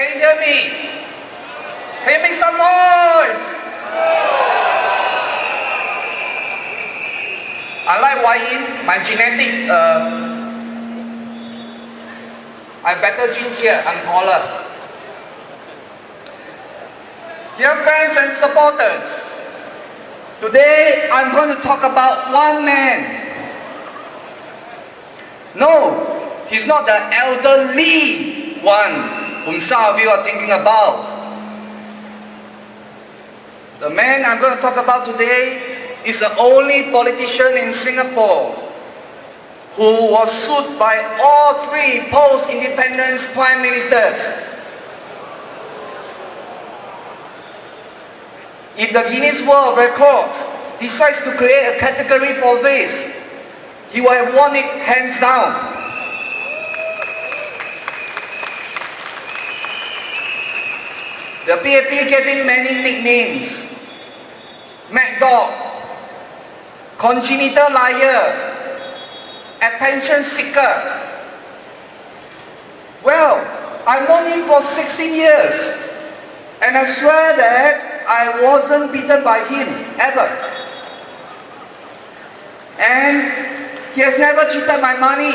Can you hear me? Can you make some noise? Unlike Bryan, my genetic, I have better genes here, I'm taller. Dear friends and supporters, today I'm going to talk about one man. No, he's not the elderly one whom some of you are thinking about. The man I'm going to talk about today is the only politician in Singapore who was sued by all three post-independence prime ministers. If the Guinness World Records decides to create a category for this, he will have won it hands down. The PAP gave him many nicknames: Mad Dog, Congenital Liar, Attention Seeker. Well, I've known him for 16 years, and I swear that I wasn't beaten by him, ever. And he has never cheated my money.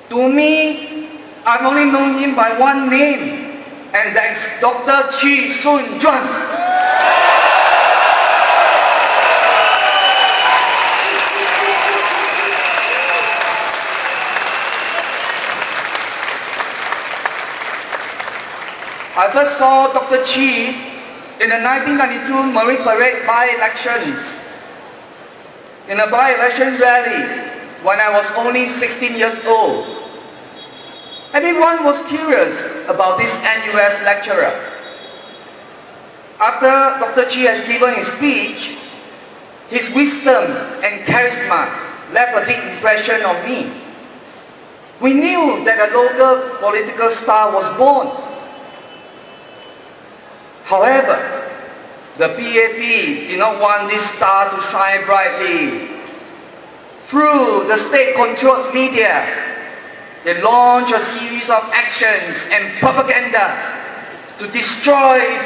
To me, I've only known him by one name, and that is Dr. Chee. I first saw Dr. Chee in the 1992 Marine Parade by-elections, in a by-election rally when I was only 16 years old. Everyone was curious about this NUS lecturer. After Dr. Chee has given his speech, his wisdom and charisma left a deep impression on me. We knew that a local political star was born. However, the PAP did not want this star to shine brightly. Through the state-controlled media, they launched a series of actions and propaganda to destroy his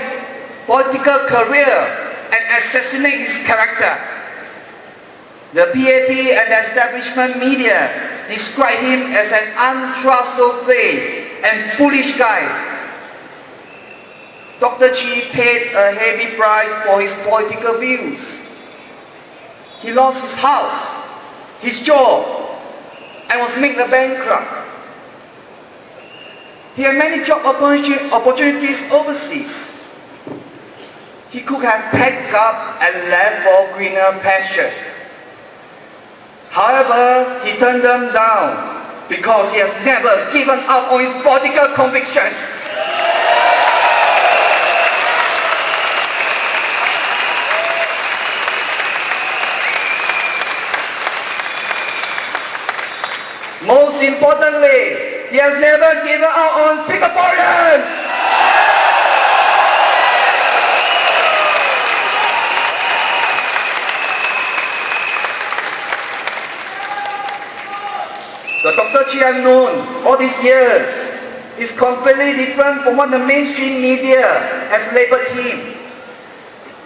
political career and assassinate his character. The PAP and the establishment media described him as an untrustworthy and foolish guy. Dr. Chee paid a heavy price for his political views. He lost his house, his job, and was made a bankrupt. He had many job opportunities overseas. He could have packed up and left for greener pastures. However, he turned them down because he has never given up on his political convictions. Most importantly, he has never given up on Singaporeans. The Dr. Chee I've known all these years is completely different from what the mainstream media has labeled him.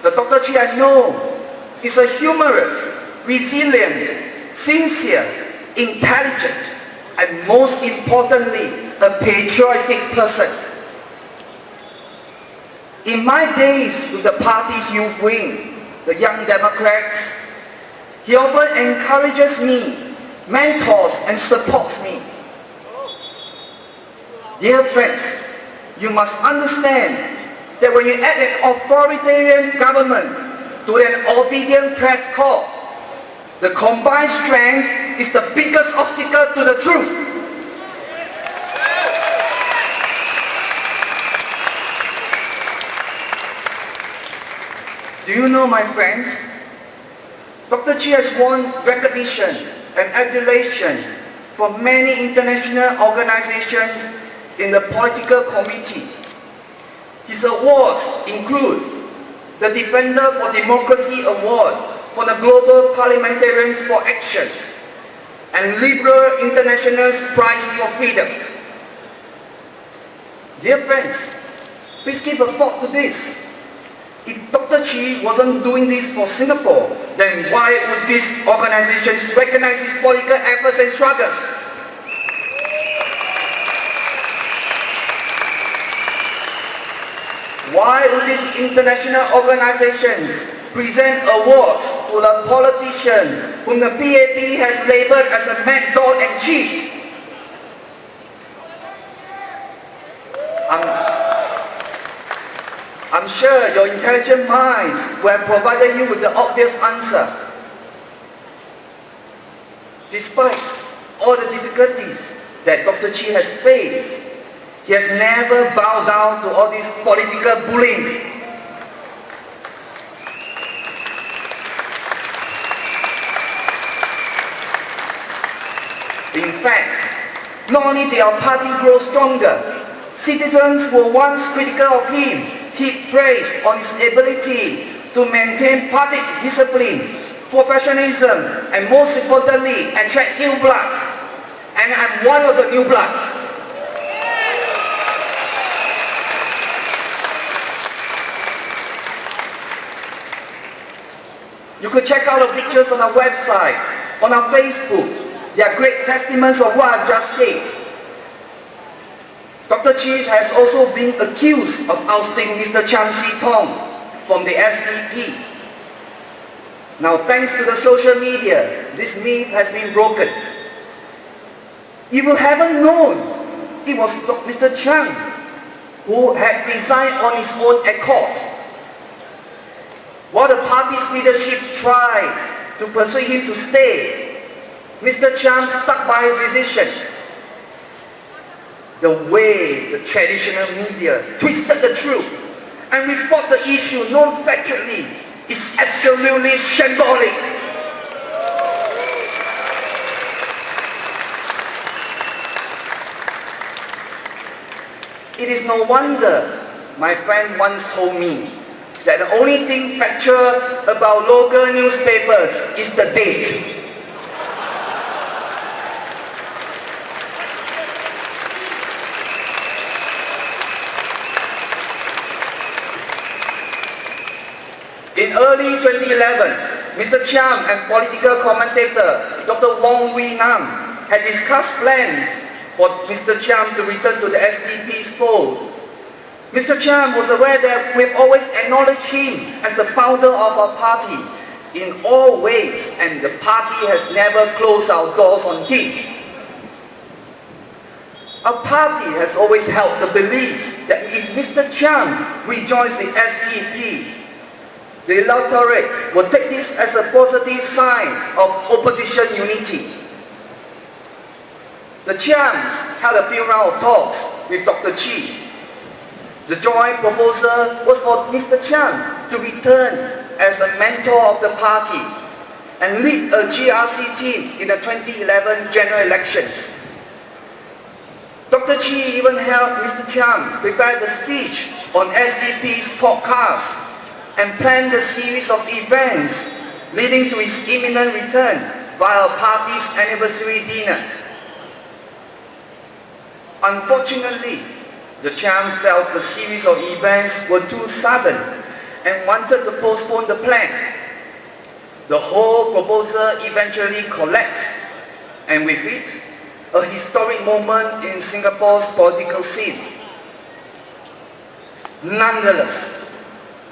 The Dr. Chee I know is a humorous, resilient, sincere, intelligent, and most importantly, a patriotic person. In my days with the party's youth wing, the Young Democrats, he often encourages me, mentors, and supports me. Dear friends, you must understand that when you add an authoritarian government to an obedient press corps, the combined strength is the biggest obstacle to the truth. Do you know, my friends, Dr. Chee has won recognition and adulation from many international organizations in the political community. His awards include the Defender for Democracy Award for the Global Parliamentarians for Action and Liberal International's Prize for Freedom. Dear friends, please give a thought to this. If Dr. Chee wasn't doing this for Singapore, then why would these organizations recognize his political efforts and struggles? Why would these international organizations present awards to a politician whom the PAP has labeled as a mad dog and cheat? I'm sure your intelligent minds will have provided you with the obvious answer. Despite all the difficulties that Dr. Chee has faced, he has never bowed down to all this political bullying. In fact, not only did our party grow stronger, citizens were once critical of him. He praised on his ability to maintain party discipline, professionalism, and most importantly, attract new blood. And I'm one of the new blood. You could check out the pictures on our website, on our Facebook. They are great testaments of what I've just said. Dr. Chee has also been accused of ousting Mr. Chiang Si-tong from the SDP. Now, thanks to the social media, this myth has been broken. If you haven't known, it was Mr. Chiang who had resigned on his own accord. While the party's leadership tried to persuade him to stay, Mr. Chiang stuck by his decision. The way the traditional media twisted the truth and report the issue non-factually is absolutely shambolic. It is no wonder my friend once told me that the only thing factual about local newspapers is the date. In early 2011, Mr. Chiang and political commentator Dr. Wong Wee Nam had discussed plans for Mr. Chiang to return to the SDP's fold. Mr. Chiang was aware that we've always acknowledged him as the founder of our party in all ways, and the party has never closed our doors on him. Our party has always held the belief that if Mr. Chiang rejoins the SDP, the electorate will take this as a positive sign of opposition unity. The Chiangs held a few rounds of talks with Dr. Chee. The joint proposal was for Mr. Chiang to return as a mentor of the party and lead a GRC team in the 2011 general elections. Dr. Chee even helped Mr. Chiang prepare the speech on SDP's podcast and planned a series of events leading to his imminent return via our party's anniversary dinner. Unfortunately, the Chiangs felt the series of events were too sudden and wanted to postpone the plan. The whole proposal eventually collapsed, and with it, a historic moment in Singapore's political scene. Nonetheless,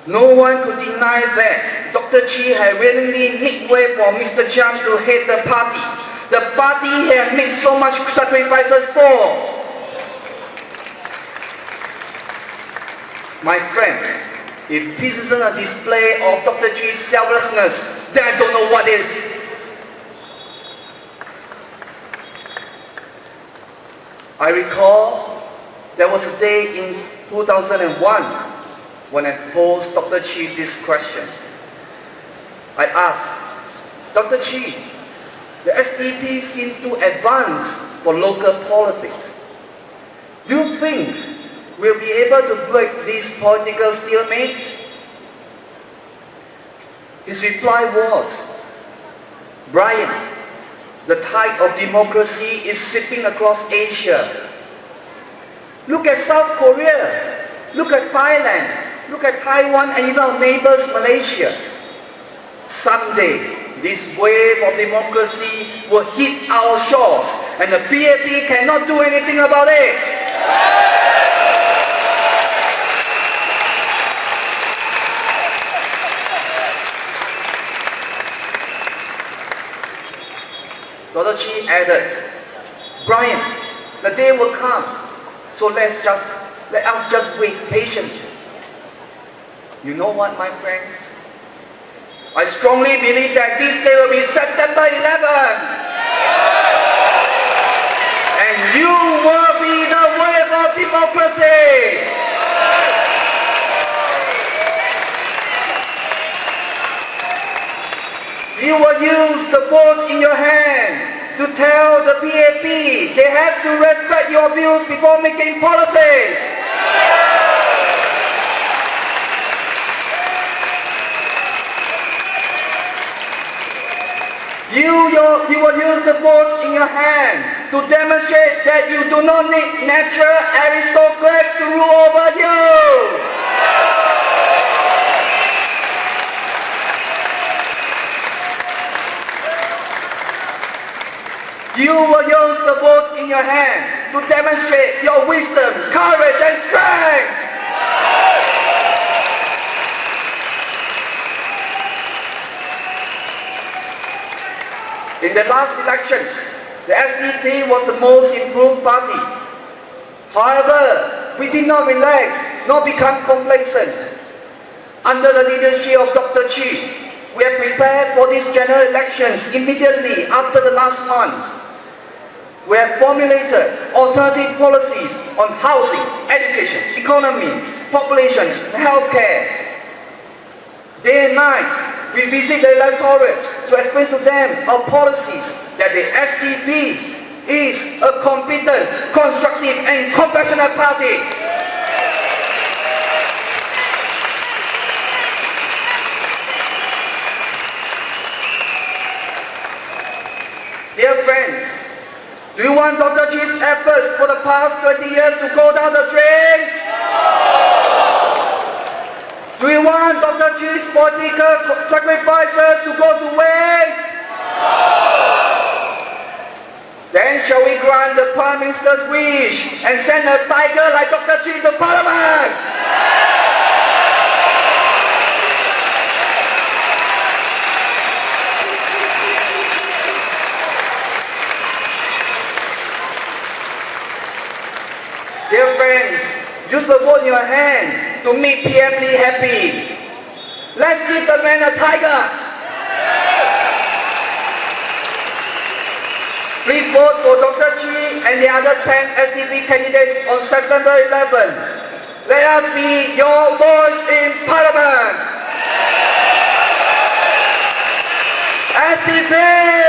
no one could deny that Dr. Chee had willingly made way for Mr. Chiang to head the party. The party he had made so much sacrifices for. My friends, if this isn't a display of Dr. Chee's selflessness, then I don't know what is. I recall there was a day in 2001 when I posed Dr. Chee this question. I asked, Dr. Chee, the SDP seems to advance for local politics. Do you think we'll be able to break this political stalemate? His reply was, Bryan, the tide of democracy is sweeping across Asia. Look at South Korea. Look at Thailand. Look at Taiwan and even our neighbors, Malaysia. Someday, this wave of democracy will hit our shores and the PAP cannot do anything about it. Dr. Chee added, Bryan, the day will come, so let us just wait patiently. You know what, my friends? I strongly believe that this day will be September 11. And you will be the wave of democracy. You will use the vote in your hand to tell the PAP they have to respect your views before making policies. You will use the vote in your hand to demonstrate that you do not need natural aristocrats to rule over you. You will use the vote in your hand to demonstrate your wisdom, courage, and strength. In the last elections, the SDP was the most improved party. However, we did not relax nor become complacent. Under the leadership of Dr. Chee, we have prepared for these general elections immediately after the last one. We have formulated alternative policies on housing, education, economy, population, and healthcare. Day and night, we visit the electorate to explain to them our policies that the SDP is a competent, constructive, and compassionate party. Dear friends, do you want Dr. Chee's efforts for the past 20 years to go down the drain? Do you want Dr. Chee's political sacrifices to go to waste? Then shall we grant the Prime Minister's wish and send a tiger like Dr. Chee to Parliament? Dear friends, use the vote in your hand to make PAP happy. Let's give the man a tiger. Please vote for Dr. Chee and the other 10 SDP candidates on September 11. Let us be your voice in Parliament. SDP!